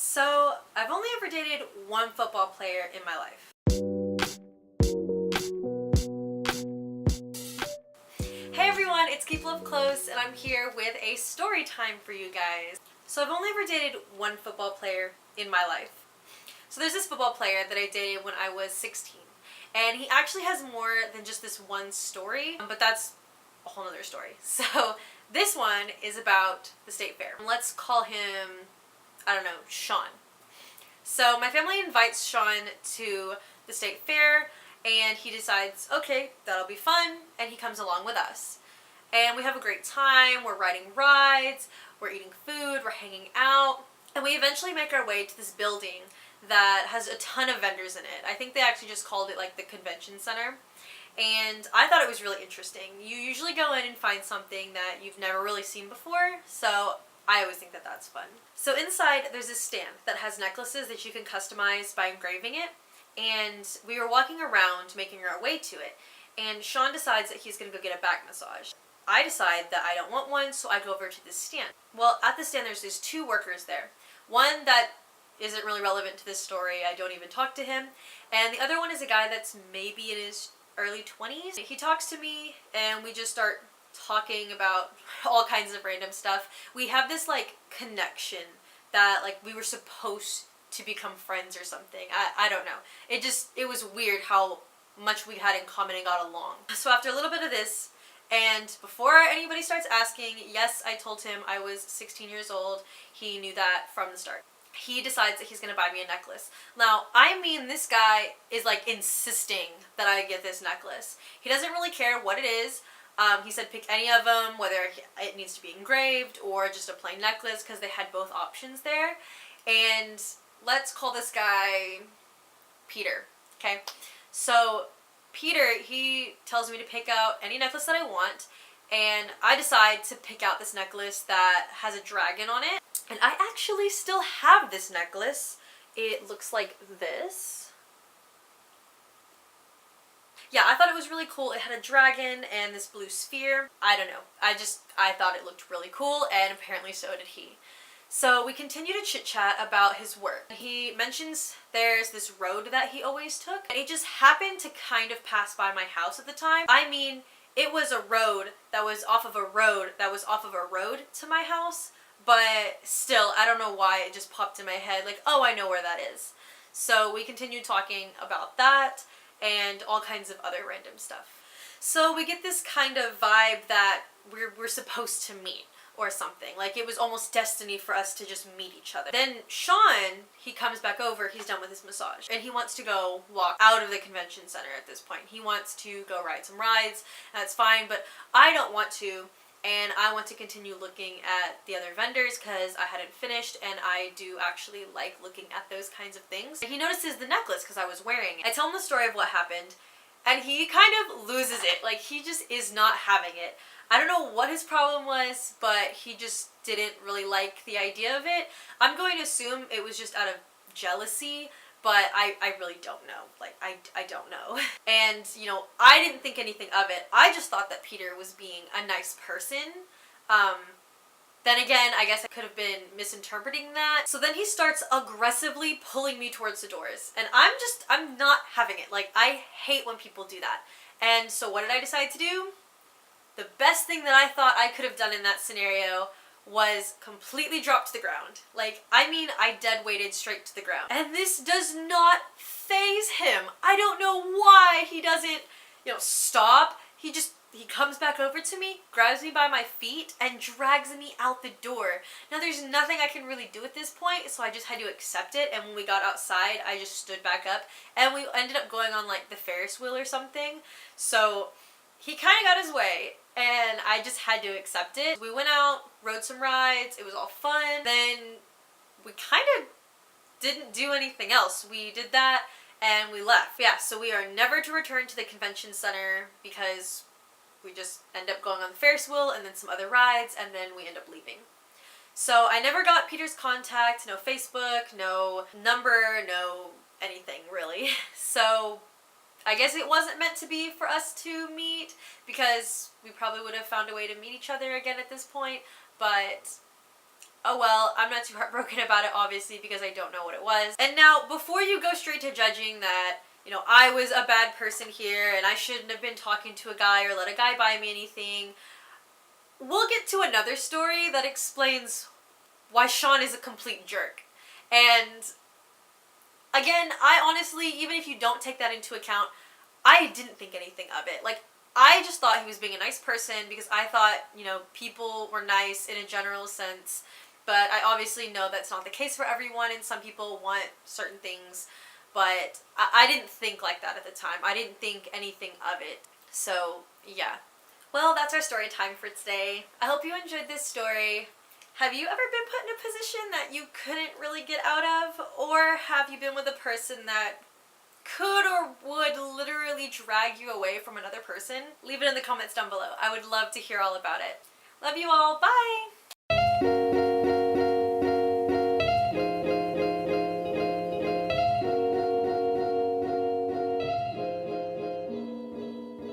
So, I've only ever dated one football player in my life. Hey everyone, it's Keep Love Close, and I'm here with a story time for you guys. So I've only ever dated one football player in my life. So there's this football player that I dated when I was 16. And he actually has more than just this one story, but that's a whole nother story. So this one is about the state fair. Let's call him, I don't know, Sean. So my family invites Sean to the state fair, and he decides, okay, that'll be fun, and he comes along with us. And we have a great time, we're riding rides, we're eating food, we're hanging out, and we eventually make our way to this building that has a ton of vendors in it. I think they actually just called it like the convention center. And I thought it was really interesting. You usually go in and find something that you've never really seen before, so I always think that that's fun. So inside there's this stand that has necklaces that you can customize by engraving it, and we were walking around making our way to it, and Sean decides that he's going to go get a back massage. I decide that I don't want one, so I go over to this stand. Well, at the stand there's these two workers there. One that isn't really relevant to this story, I don't even talk to him, and the other one is a guy that's maybe in his early 20s. He talks to me and we just start talking about all kinds of random stuff. We have this like connection that like we were supposed to become friends or something. I don't know. It was weird how much we had in common and got along. So after a little bit of this, and before anybody starts asking, yes, I told him I was 16 years old. He knew that from the start. He decides that he's going to buy me a necklace. Now, I mean, this guy is like insisting that I get this necklace. He doesn't really care what it is. He said pick any of them, whether it needs to be engraved or just a plain necklace, because they had both options there. And let's call this guy Peter, okay? So Peter, he tells me to pick out any necklace that I want, and I decide to pick out this necklace that has a dragon on it. And I actually still have this necklace. It looks like this. Yeah, I thought it was really cool. It had a dragon and this blue sphere. I don't know. I thought it looked really cool, and apparently so did he. So we continue to chit chat about his work. He mentions there's this road that he always took, and it just happened to kind of pass by my house at the time. I mean, it was a road that was off of a road that was off of a road to my house, but still, I don't know why it just popped in my head like, oh, I know where that is. So we continued talking about that and all kinds of other random stuff. So we get this kind of vibe that we're supposed to meet or something. Like it was almost destiny for us to just meet each other. Then Sean, he comes back over, he's done with his massage, and he wants to go walk out of the convention center at this point. He wants to go ride some rides, and that's fine, but I don't want to, and I want to continue looking at the other vendors because I hadn't finished, and I do actually like looking at those kinds of things. He notices the necklace because I was wearing it. I tell him the story of what happened, and he kind of loses it. Like, he just is not having it. I don't know what his problem was, but he just didn't really like the idea of it. I'm going to assume it was just out of jealousy, but I really don't know. Like, I don't know. And, you know, I didn't think anything of it. I just thought that Peter was being a nice person. Then again, I guess I could have been misinterpreting that. So then he starts aggressively pulling me towards the doors. And I'm not having it. Like, I hate when people do that. And so what did I decide to do? The best thing that I thought I could have done in that scenario was completely drop to the ground. Like, I mean, I dead weighted straight to the ground. And this does not faze him. I don't know why he doesn't, you know, stop. He comes back over to me, grabs me by my feet, and drags me out the door. Now, there's nothing I can really do at this point, so I just had to accept it, and when we got outside, I just stood back up, and we ended up going on, like, the Ferris wheel or something. So he kind of got his way, and I just had to accept it. We went out, rode some rides, it was all fun. Then we kind of didn't do anything else. We did that, and we left. Yeah, so we are never to return to the convention center because we just end up going on the Ferris wheel and then some other rides, and then we end up leaving. So I never got Peter's contact, no Facebook, no number, no anything really. So I guess it wasn't meant to be for us to meet, because we probably would have found a way to meet each other again at this point, but oh well, I'm not too heartbroken about it, obviously, because I don't know what it was. And now, before you go straight to judging that, you know, I was a bad person here and I shouldn't have been talking to a guy or let a guy buy me anything, we'll get to another story that explains why Sean is a complete jerk. And again, I honestly, even if you don't take that into account, I didn't think anything of it. Like, I just thought he was being a nice person because I thought, you know, people were nice in a general sense. But I obviously know that's not the case for everyone, and some people want certain things. But I didn't think like that at the time. I didn't think anything of it. So, yeah. Well, that's our story time for today. I hope you enjoyed this story. Have you ever been put in a position that you couldn't really get out of? Or have you been with a person that could or would literally drag you away from another person? Leave it in the comments down below. I would love to hear all about it. Love you all. Bye!